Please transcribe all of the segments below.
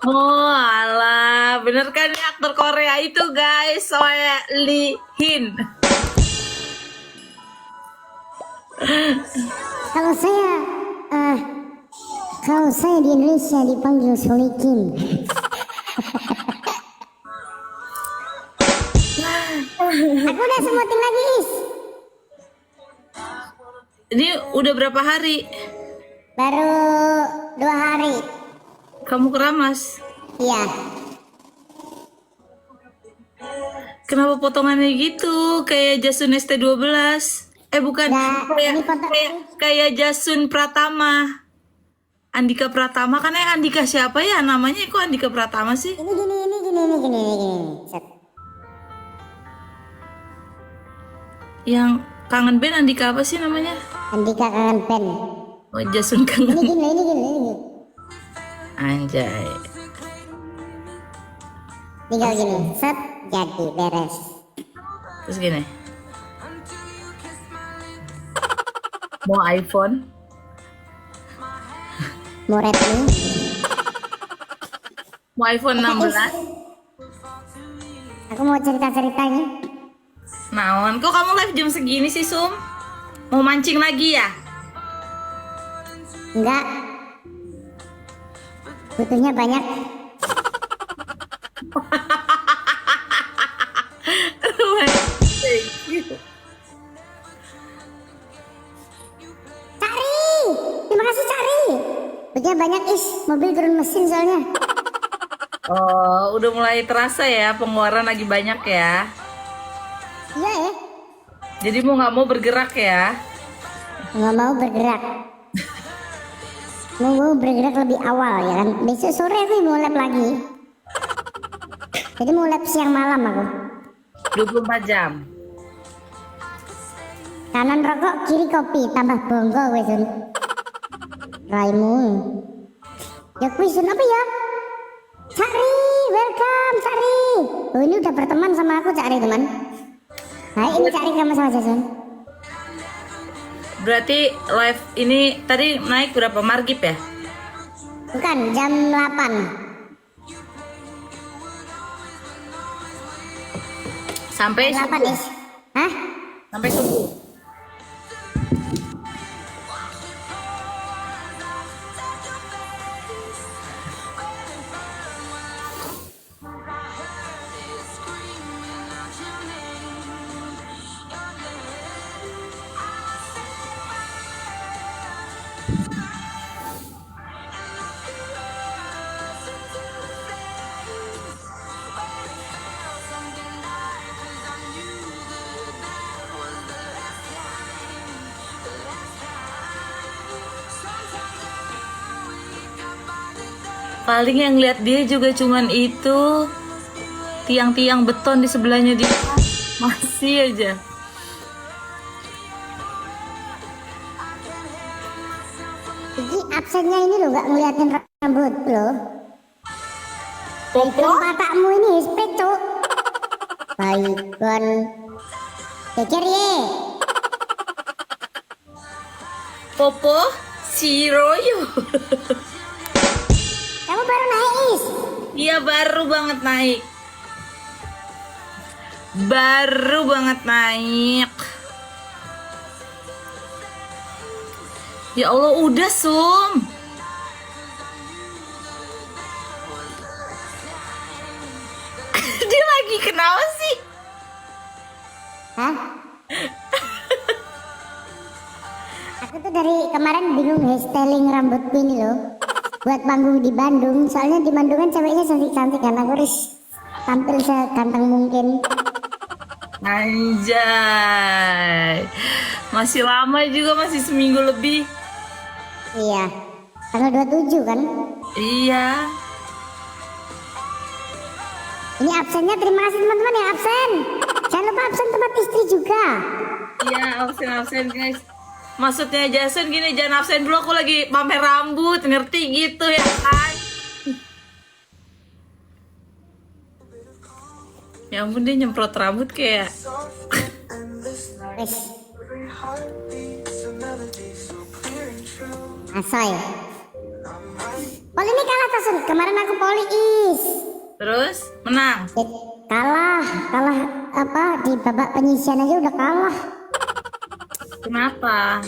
Oh, alah, bener kan ini aktor Korea itu guys, Soe Lee Hin. Kalau saya, eh, kalau saya di Indonesia dipanggil Solikin. Aku udah sebutin lagi, Is. Ini udah berapa hari Baru 2 hari. kamu keramas? Iya. Kenapa potongannya gitu? Kayak Jasun ST12. Bukan, Nah, kayak ini foto. kayak Jasun Pratama. Andika Pratama kan Andika siapa ya namanya? Kok Andika Pratama sih? Ini gini. Set. Yang kangen band Andika apa sih namanya? Andika kangen pen. Oh, Jasun Ini kangen. gini. Anjay. Tinggal gini. Set. Jadi beres. Terus gini. Mau iPhone? Mau Redmi. Mau iPhone 16? Aku mau cerita-cerita ini. Naon, kok kamu live jam segini sih, Sum? Mau mancing lagi ya? Enggak. Butuhnya banyak. Cari. Terima kasih Cari. Butuhnya banyak, Is. Mobil turun mesin soalnya. Oh, udah mulai terasa ya pengeluaran lagi banyak ya. Iya ya. Jadi mau nggak mau bergerak ya. Nggak mau bergerak. Mau bergerak lebih awal ya kan. Besok sore aku mau lab lagi. Jadi mau lab siang malam aku. 24 jam. Kanan rokok, kiri kopi, tambah bonggo wes Sun. Raimu. Ya kuis Sun apa ya? Cari, welcome Cari. Oh ini udah berteman sama aku Cari teman. Hai ini Cari kamu sama Jason. Berarti live ini tadi naik berapa margib ya? Bukan jam 8. Sampai Jam 8 subuh. Is. Hah? Sampai subuh. Paling yang lihat dia juga cuman itu tiang-tiang beton di sebelahnya dia. Masih aja. Jadi absennya ini loh nggak ngeliatin rambut lo. Popo? Patakmu ini speco. Baikon. Pikir ye. Popo? Si Royo. Kamu baru naik Is. Iya baru banget naik. Baru banget naik. Ya Allah udah Sum. Dia lagi kenapa sih? Hah? Aku tuh dari kemarin bingung hairstyling rambutku ini loh. Buat panggung di Bandung. Soalnya di Bandung kan ceweknya cantik-cantik kan. Aku harus tampil seganteng mungkin. Anjay. Masih lama juga, masih seminggu lebih. Iya. Tanggal 27 kan. Iya. Ini absennya terima kasih teman-teman yang absen. Jangan lupa absen tempat istri juga. Iya, absen-absen guys. Maksudnya Jason gini, jangan absen dulu, aku lagi pamer rambut, ngerti gitu ya kan? Ya ampun dia nyemprot rambut kayak Wes. Asoy. Poli ini kalah Tasun. Kemarin aku poli is. Terus menang. Kalah apa di babak penyisian aja udah kalah. Kenapa?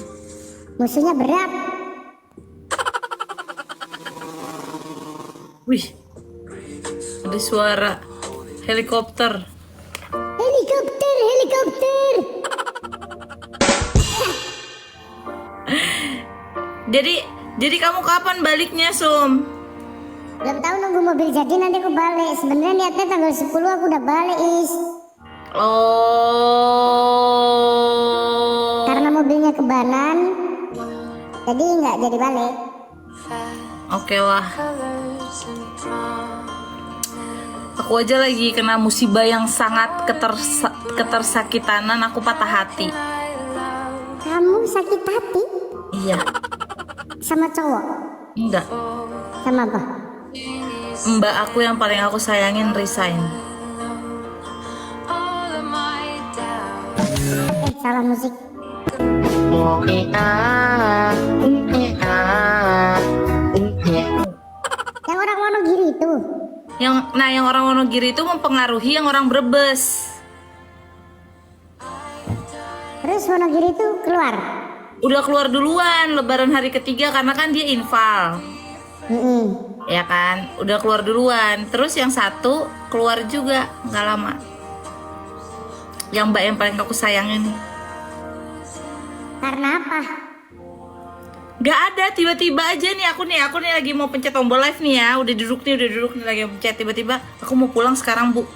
Musuhnya berat. Wih, ada suara helikopter. Helikopter. Jadi kamu kapan baliknya, Sum? Belum tahu, nunggu mobil jadi nanti aku balik. Sebenarnya niatnya tanggal 10 aku udah balik is. Oh. Karena mobilnya kebanan, jadi nggak jadi balik. Oke lah. Aku aja lagi kena musibah yang sangat ketersakitanan, aku patah hati. Kamu sakit hati? Iya. Sama cowok? Enggak. Sama apa? Mbak aku yang paling aku sayangin resign. Salah musik. Yang orang Wonogiri itu. Yang orang Wonogiri itu mempengaruhi yang orang Brebes. Terus Wonogiri itu keluar. Udah keluar duluan lebaran hari ketiga karena kan dia infal. Ya kan, udah keluar duluan. Terus yang satu keluar juga nggak lama. Yang mbak yang paling aku sayangin nih. Karena apa? Gak ada, tiba-tiba aja nih aku nih lagi mau pencet tombol live nih ya. Udah duduk nih lagi mau pencet, tiba-tiba aku mau pulang sekarang, Bu.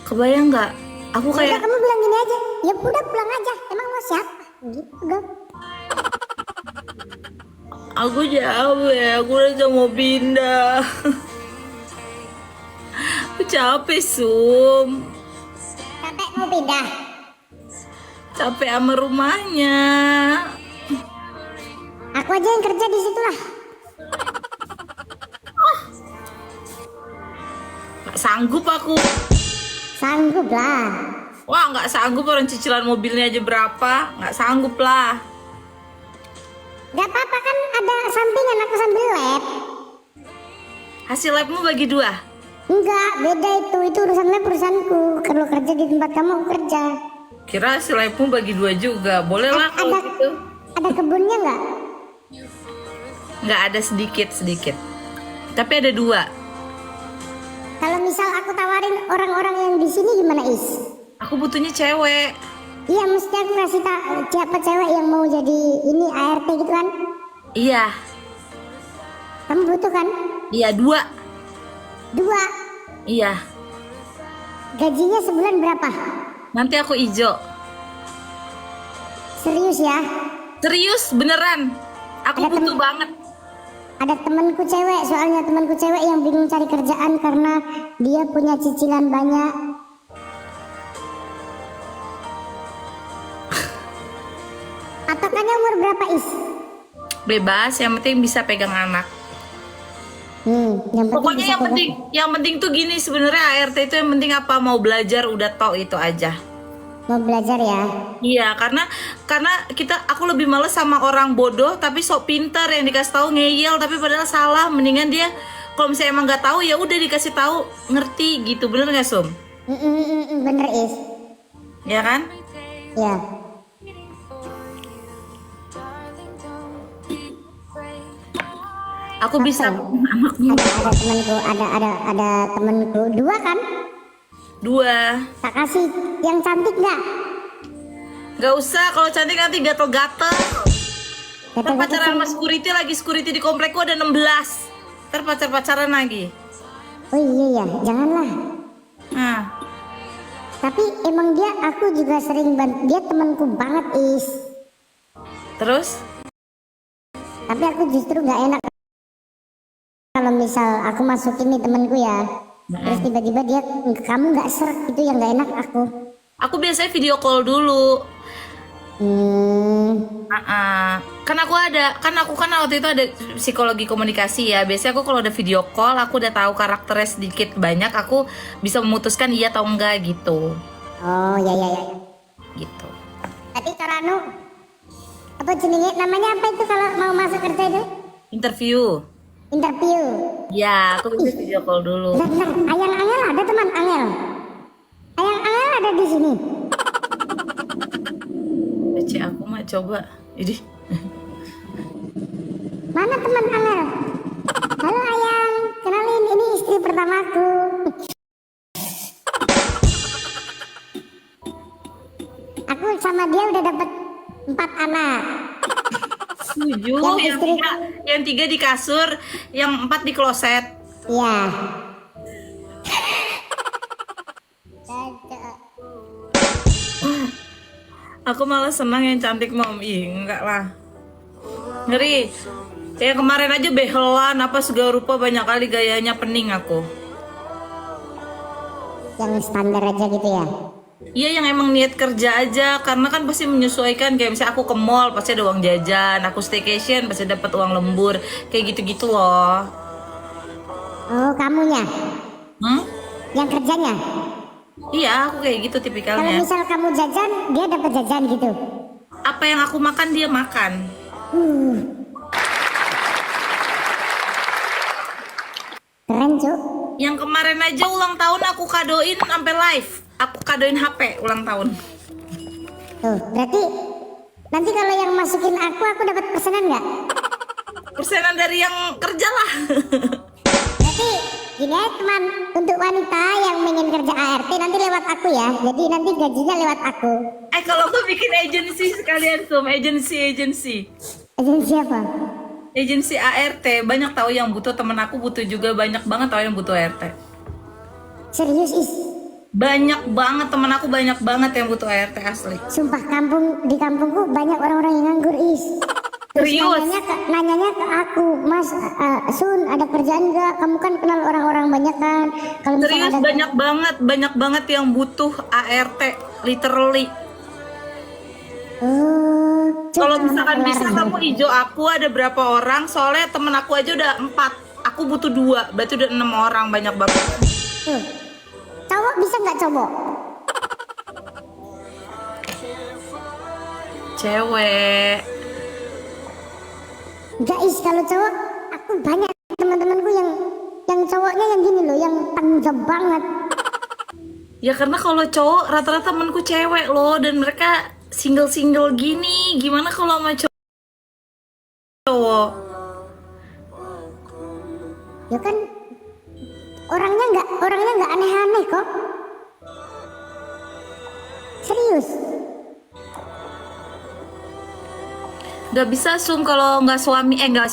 Kebayang nggak? Aku kayak Udah, kamu bilang gini aja. Ya udah pulang aja. Emang mau siapa? Gitu dong. aku capek, aku udah mau pindah. Aku capek, Sum. Sampai mau pindah. Capek sama rumahnya. Aku aja yang kerja di situ lah. Gak sanggup aku. Sanggup lah. Wah, nggak sanggup, orang cicilan mobilnya aja berapa. Nggak sanggup lah. Gak apa-apa kan ada sampingan aku sambil lab. Hasil labmu bagi 2. Enggak, beda itu. Itu urusan lab, urusanku. Kalau kerja di tempat kamu aku kerja. Kira hasil labmu bagi 2 juga. Boleh lah kalau gitu. Ada kebunnya nggak? Nggak, ada sedikit. Tapi ada 2. Kalau misal aku tawarin orang-orang yang di sini gimana Is? Aku butuhnya cewek. Iya, mesti aku kasih siapa cewek yang mau jadi ini ART gitu kan? Iya. Kamu butuh kan? Iya, 2. 2. Iya. Gajinya sebulan berapa? Nanti aku ijo. Serius ya? Serius, beneran. Aku Ada butuh banget. Ada temanku cewek, soalnya temanku cewek yang bingung cari kerjaan karena dia punya cicilan banyak. Patokannya umur berapa Is? Bebas, yang penting bisa pegang anak. Yang penting Pokoknya bisa yang penting tuh gini, sebenarnya ART itu yang penting apa, mau belajar udah tok itu aja. mau belajar ya. Iya, karena aku lebih males sama orang bodoh tapi sok pintar yang dikasih tahu ngeyel tapi padahal salah. Mendingan dia kalau misalnya emang nggak tahu ya udah dikasih tahu ngerti gitu, bener nggak Sum? Bener Is. Ya kan? Ya. Aku bisa anakmu. Ada temanku, ada temanku 2 kan? 2. Tak kasih yang cantik nggak? Gak usah, kalau cantik nanti gatel-gatel. Ntar pacaran sama security di komplekku ada 16. Ntar pacaran lagi. Oh iya ya, janganlah. Nah, Tapi emang aku juga sering bantu, dia temanku banget Is. terus? Tapi aku justru nggak enak kalau misal aku masukin nih temanku ya. Terus tiba-tiba kamu nggak seret itu yang nggak enak aku. Aku biasanya video call dulu. Kan aku kan waktu itu ada psikologi komunikasi ya. Biasanya aku kalau ada video call, aku udah tahu karakternya sedikit banyak, aku bisa memutuskan iya atau enggak gitu. Oh ya. Gitu. Tadi Coranu apa jenenge namanya apa itu kalau mau masuk kerja itu? Interview. Interview. Ya, aku bisa video call dulu. Bentar, Ayang Angel ada teman Angel. Ayang Angel ada di sini. PC aku mah coba. Ini. Mana teman Angel? Halo Ayang, kenalin ini istri pertamaku. Aku sama dia udah dapat 4 anak. 7, Yang yang istri- 3, yang 3 di kasur, yang 4 di kloset. Iya. Aku malah senang yang cantik mom. Ih, enggak lah. Ngeri. Kayak kemarin aja behelan apa segala rupa banyak kali gayanya pening aku. Yang standar aja gitu ya. Iya yang emang niat kerja aja karena kan pasti menyesuaikan kayak misalnya aku ke mall pasti ada uang jajan, aku staycation pasti dapat uang lembur kayak gitu-gitu loh. Oh, kamunya Hmm? yang kerjanya. Iya aku kayak gitu Kalau tipikalnya. misal kamu jajan, dia dapat jajan gitu. Apa yang aku makan dia makan. Keren, Cuk. Yang kemarin aja ulang tahun aku kadoin sampai live. Aku kadoin HP ulang tahun. Tuh, berarti nanti kalau yang masukin aku dapat persenan nggak? Persenan dari yang kerja lah. Berarti gini ya teman, untuk wanita yang ingin kerja ART nanti lewat aku ya. Jadi nanti gajinya lewat aku. Kalau aku bikin agency sekalian Sum, agency. Agensi apa? Agency ART banyak tahu yang butuh, temen aku butuh juga banyak banget tahu yang butuh ART. Serius is? Banyak banget temen aku banyak banget yang butuh ART asli. Sumpah di kampungku banyak orang-orang yang nganggur is. Terus Serius? nanyanya ke aku, Mas Sun ada kerjaan nggak? Kamu kan kenal orang-orang banyak kan? Kalau Serius misalnya ada banyak banget yang butuh ART literally. Oh, Kalau Cuk, misalkan kelar. bisa kamu ijo aku ada berapa orang? Soalnya temen aku aja udah 4, aku butuh 2, berarti udah 6 orang, banyak banget. Tuh. Cowok bisa nggak cowok? Cewek. Nggak is, kalau cowok aku banyak teman-temanku yang cowoknya yang gini loh, yang tanggung jawab banget. Ya karena kalau cowok rata-rata temenku cewek loh dan mereka single gini. Gimana kalau sama cowok? Ya kan orangnya nggak aneh-aneh kok. Serius. Gak bisa Sum kalau nggak suami, nggak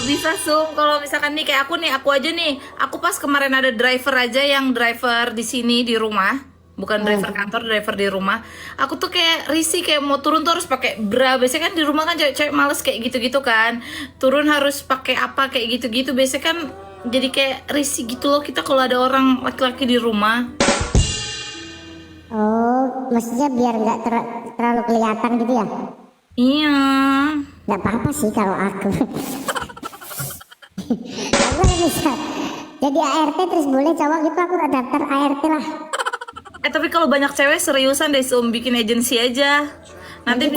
bisa Sum kalau misalkan nih kayak aku aja nih, aku pas kemarin ada driver aja yang driver di sini di rumah, bukan driver kantor, driver di rumah. Aku tuh kayak risih, kayak mau turun tuh harus pakai bra. Biasanya kan di rumah kan cewek-cewek males kayak gitu-gitu kan, turun harus pakai apa kayak gitu-gitu. Biasanya kan jadi kayak risih gitu loh kita kalau ada orang laki-laki di rumah. Oh, maksudnya biar nggak terlalu kelihatan gitu ya? Iya. Nggak apa-apa sih kalau aku. Aku bisa jadi ART terus boleh cowok gitu, aku daftar ART lah. Tapi kalau banyak cewek seriusan deh Sum, bikin agensi aja. Nanti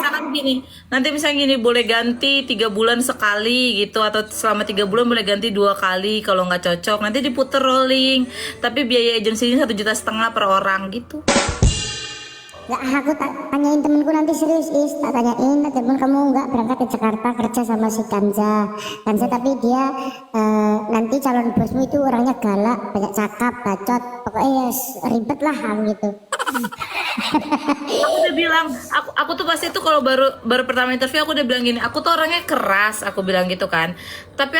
misalnya gini boleh ganti 3 bulan sekali gitu, atau selama 3 bulan boleh ganti 2 kali kalau nggak cocok. Nanti diputer rolling. Tapi biaya agensinya 1,5 juta per orang gitu. Nggak, aku tanyain temenku nanti serius is, tak tanyain temen kamu nggak berangkat ke Jakarta kerja sama si Kanza tapi dia nanti calon bosmu itu orangnya galak, banyak cakap, bacot, pokoknya ya ribet lah gitu. Aku udah bilang, aku tuh pasti tuh kalau baru pertama interview aku udah bilang gini, aku tuh orangnya keras, aku bilang gitu kan. Tapi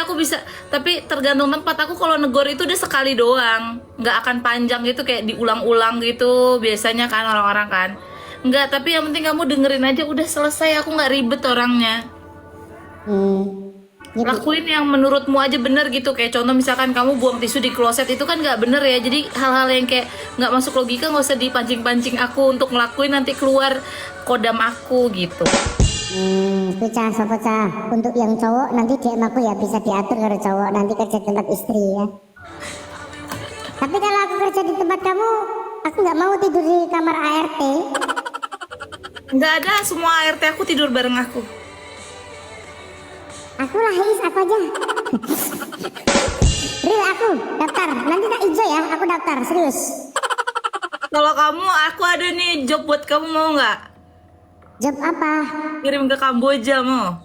tergantung tempat. Aku kalau negor itu udah sekali doang, nggak akan panjang gitu kayak diulang-ulang gitu biasanya kan orang-orang kan. Nggak, tapi yang penting kamu dengerin aja udah selesai. Aku nggak ribet orangnya. Gitu. Lakuin yang menurutmu aja bener gitu. Kayak contoh misalkan kamu buang tisu di kloset, itu kan nggak bener ya. Jadi hal-hal yang kayak nggak masuk logika nggak usah dipancing-pancing aku untuk ngelakuin, nanti keluar kodam aku gitu. Pecah. Untuk yang cowok nanti DM aku ya, bisa diatur kalau cowok nanti kerja di tempat istri ya. Tapi kalau aku kerja di tempat kamu, aku nggak mau tidur di kamar ART. Nggak ada, semua ART aku tidur bareng aku. Aku lah Is, aku aja. Real aku daftar. Nanti tak hijau ya, aku daftar serius. Kalau kamu, aku ada nih job buat kamu, mau nggak? Job apa? Kirim ke Kamboja mau?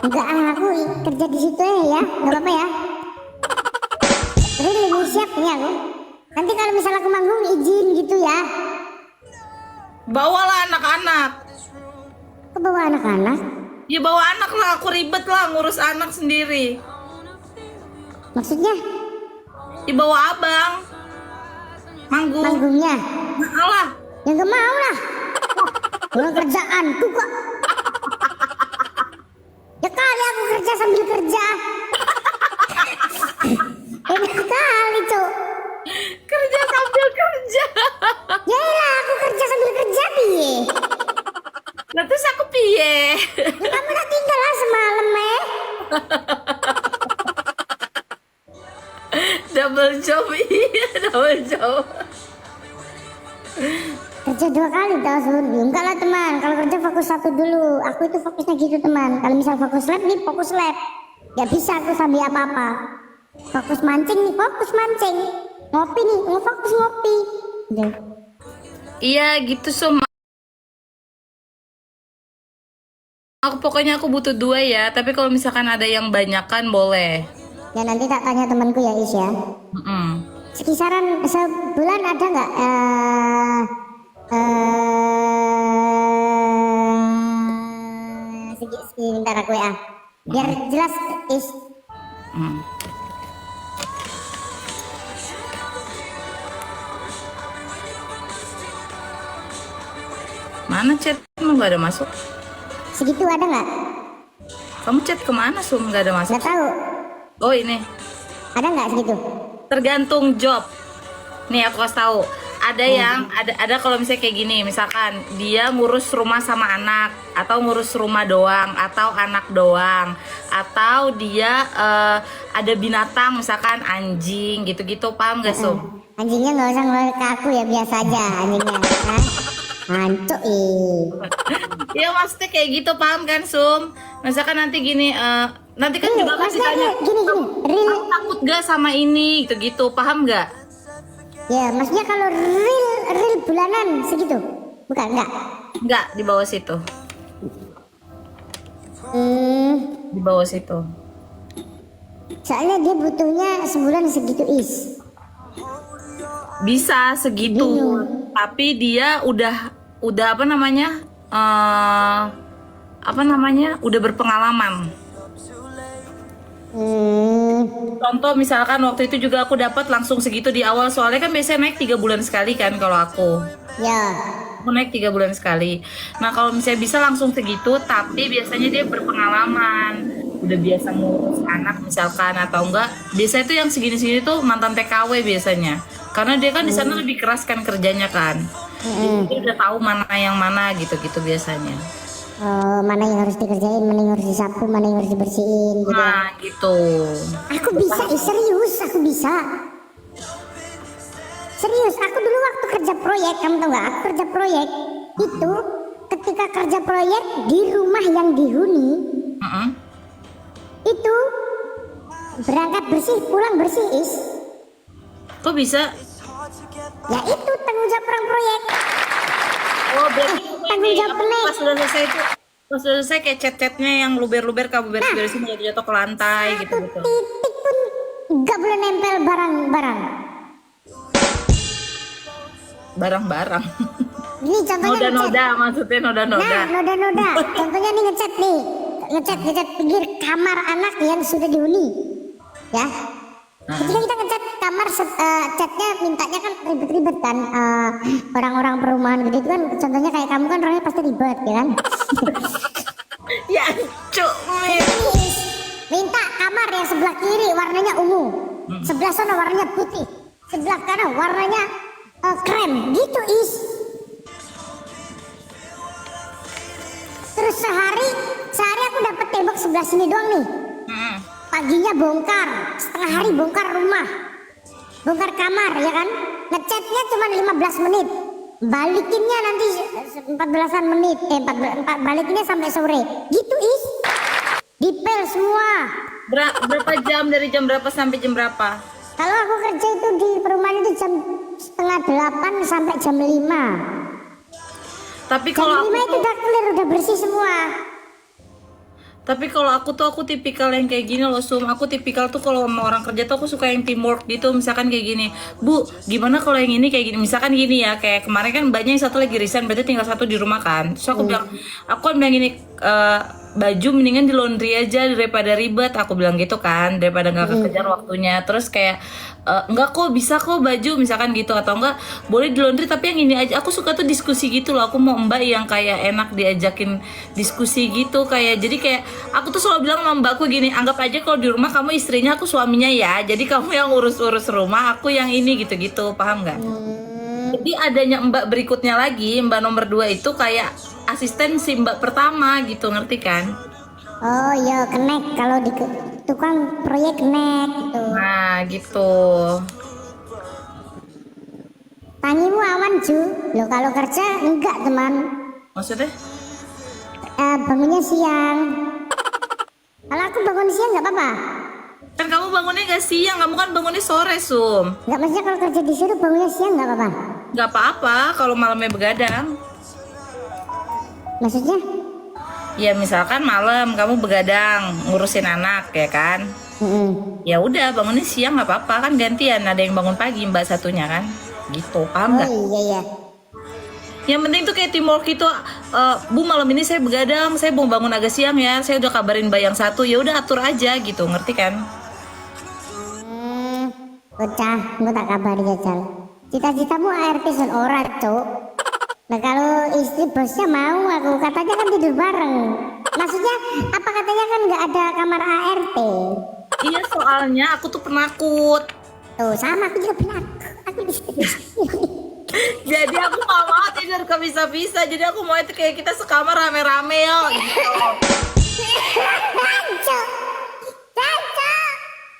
Enggak, aku kerja di situ ya, nggak apa-apa ya. Real ini siap nih aku. Nanti kalau misalnya aku manggung izin gitu ya. Bawalah anak-anak. Kok bawa anak-anak? Ya bawa anak lah, aku ribet lah ngurus anak sendiri. Maksudnya Ya bawa abang. Manggung. manggungnya? Alah. Ya nggak mau lah. Kalau kerjaanku kok. Ya kali aku kerja sambil kerja. Enak kali cok. Kerja sambil kerja. Ya lah aku kerja sambil kerja piye. Nah terus aku piye? Ya kamu tak tinggal lah semalam Double job, iya double job. Kerja 2 kali tau Sun. Ya enggak lah teman. Kalau kerja fokus satu dulu. Aku itu fokusnya gitu teman. Kalau misal fokus lab nih fokus lab. Gak bisa aku sambil apa-apa. Fokus mancing nih fokus mancing. Ngopi nih fokus ngopi. Gitu. Iya gitu Sum. Aku pokoknya aku butuh 2 ya. Tapi kalau misalkan ada yang banyakan boleh. Ya nanti tak tanya temanku ya Is ya. Mm-mm. Sekisaran sebulan ada nggak sebentar aku ya biar jelas Is. Mm. Mana chatmu nggak ada masuk? Segitu ada nggak? Kamu chat kemana Sum nggak ada masuk? Nggak tahu. Oh ini. Ada nggak segitu? Tergantung job. Nih aku kasih tahu. Ada yang ada kalau misalnya kayak gini, misalkan dia ngurus rumah sama anak, atau ngurus rumah doang, atau anak doang, atau dia ada binatang, misalkan anjing gitu-gitu, paham gak Sum? Anjingnya nggak usah ngeluarin ke aku ya, biasa aja anjingnya. Hah? Hancur Ya maksudnya kayak gitu, paham kan Sum? Misalkan nanti gini, nanti kan juga kasih maksudnya tanya, gini real. takut gak sama ini, gitu-gitu, paham gak? Ya maksudnya kalau real bulanan segitu bukan enggak? Enggak, di bawah situ. Di bawah situ. Soalnya dia butuhnya sebulan segitu Is. Bisa segitu, tapi dia udah apa namanya? Udah berpengalaman. Contoh misalkan waktu itu juga aku dapat langsung segitu di awal, soalnya kan biasanya naik 3 bulan sekali kan kalau aku. Ya. Aku naik 3 bulan sekali. Nah kalau misalnya bisa langsung segitu, tapi biasanya dia berpengalaman, udah biasa ngurus anak misalkan atau enggak. Biasanya itu yang segini-segini tuh mantan TKW biasanya, karena dia kan di sana lebih keras kan kerjanya kan. Jadi dia udah tahu mana yang mana gitu-gitu biasanya. Mana yang harus dikerjain, mana yang harus disapu, mana yang harus dibersihin gitu. Nah gitu. Aku bisa, serius aku bisa. Serius, aku dulu waktu kerja proyek, kamu tau gak? Aku kerja proyek itu ketika kerja proyek di rumah yang dihuni, itu berangkat bersih, pulang bersih Is. Kok bisa? Ya itu tanggung jawab orang proyek. Oh berarti Tanggung jawab pelik. pas udah selesai itu, pas udah selesai kayak cat-catnya yang luber-luber kamu beres-beresin jatuh-jatuh ke lantai gitu-gitu. Titik pun gak boleh nempel barang-barang. Barang-barang. Ini contohnya Noda-noda maksudnya noda-noda. Nah, noda-noda. Contohnya nih ngecat nih. Ngecat pinggir kamar anak yang sudah dihuni. Ya. Ketika kita ngecat kamar catnya mintanya kan ribet-ribet kan. Orang-orang perumahan gitu itu kan contohnya kayak kamu kan orangnya pasti ribet ya kan. Ya cuk. Minta kamar yang sebelah kiri warnanya ungu. Sebelah sana warnanya putih. Sebelah kanan warnanya krem gitu Is. Terus sehari aku dapat tembok sebelah sini doang nih. Paginya bongkar, setengah hari bongkar rumah, bongkar kamar ya kan. Ngecatnya cuma 15 menit, balikinnya nanti 14-an menit, balikinnya sampai sore gitu Is. Dipel semua. Berapa jam, dari jam berapa sampai jam berapa? Kalau aku kerja itu di perumahan itu jam setengah 8 sampai jam 5. Tapi Jam kalau 5 itu udah clear, udah bersih semua. Tapi kalau aku tuh aku tipikal yang kayak gini loh Sum. Aku tipikal tuh kalau sama orang kerja tuh aku suka yang teamwork gitu. Misalkan kayak gini, Bu, gimana kalau yang ini kayak gini? Misalkan gini ya, kayak kemarin kan banyak yang satu lagi resign, berarti tinggal satu di rumah kan. Terus aku bilang, aku kan bilang gini, baju mendingan di laundry aja daripada ribet. Aku bilang gitu kan, daripada nggak kekejar waktunya. Terus kayak enggak kok, bisa kok baju misalkan gitu, atau enggak boleh di laundry tapi yang ini aja. Aku suka tuh diskusi gitu loh. Aku mau mbak yang kayak enak diajakin diskusi gitu, kayak jadi kayak aku tuh selalu bilang sama mbakku gini, anggap aja kalau di rumah kamu istrinya, aku suaminya ya, jadi kamu yang urus-urus rumah, aku yang ini gitu-gitu, paham nggak? Jadi adanya mbak berikutnya lagi, mbak nomor 2 itu kayak asisten si mbak pertama gitu, ngerti kan? Oh iya, kenek kalau di tukang proyek kenek gitu. Nah gitu. Tangimu awan Ju. Loh kalau kerja enggak teman. Maksudnya? Bangunnya siang. Kalau aku bangun siang nggak apa-apa. Kan kamu bangunnya gak siang, kamu kan bangunnya sore, Sum. Nggak, maksudnya kalau kerja disuruh bangunnya siang nggak apa-apa. Gak apa-apa kalau malamnya begadang. Maksudnya? Ya misalkan malam kamu begadang ngurusin anak ya kan. Ya udah bangunnya siang nggak apa-apa, kan gantian, ada yang bangun pagi mbak satunya kan. Gitu, paham Oh nggak? iya iya. Yang penting tuh kayak teamwork itu, Bu malam ini saya begadang, saya mau bangun agak siang ya, saya udah kabarin mbak yang satu, ya udah atur aja gitu, ngerti kan? Bocah, gue tak kabari jajal. Cita-citamu ART son ora, Cuk. Nah kalau istri bosnya mau, aku katanya kan tidur bareng. Maksudnya apa, katanya kan nggak ada kamar ART. Iya soalnya aku tuh penakut. Tuh sama, aku juga penakut. Aku bisa. Jadi aku gak mau tidur kepisah-pisah, jadi aku mau itu kayak kita sekamar rame-rame yo gitu. Cuk,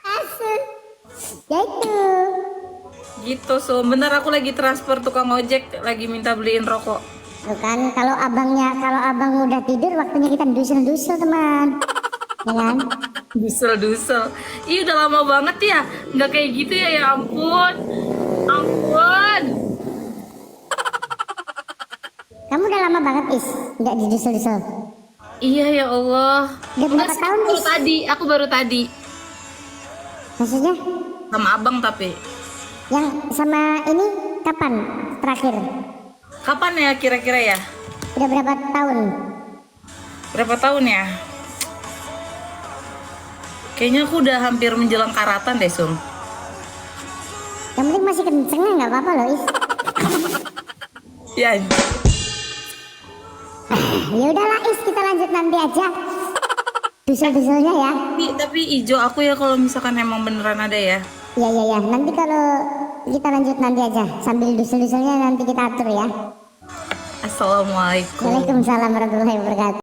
asik. Ya itu. Gitu, so bener aku lagi transfer tukang ojek, lagi minta beliin rokok. Tuh kan, kalau abang udah tidur, waktunya kita dusel-dusel teman. Ya kan? Dusel-dusel. Ih udah lama banget ya, nggak kayak gitu ya, ya ampun. Ampun. Kamu udah lama banget nggak didusel-dusel. Iya ya Allah. Udah berapa tahun Aku baru tadi. Maksudnya? Sama abang tapi. Yang sama ini kapan terakhir? Kapan ya kira-kira ya? Udah berapa tahun? Berapa tahun ya? Kayaknya aku udah hampir menjelang karatan deh, Sum. Yang penting masih kencengnya nggak apa-apa loh, Ya. Ya udahlah, kita lanjut nanti aja. Dusel-duselnya ya. Tapi ijo aku ya kalau misalkan emang beneran ada ya. Ya. Nanti kalau kita lanjut nanti aja. Sambil dusel-duselnya nanti kita atur ya. Assalamualaikum. Waalaikumsalam warahmatullahi wabarakatuh.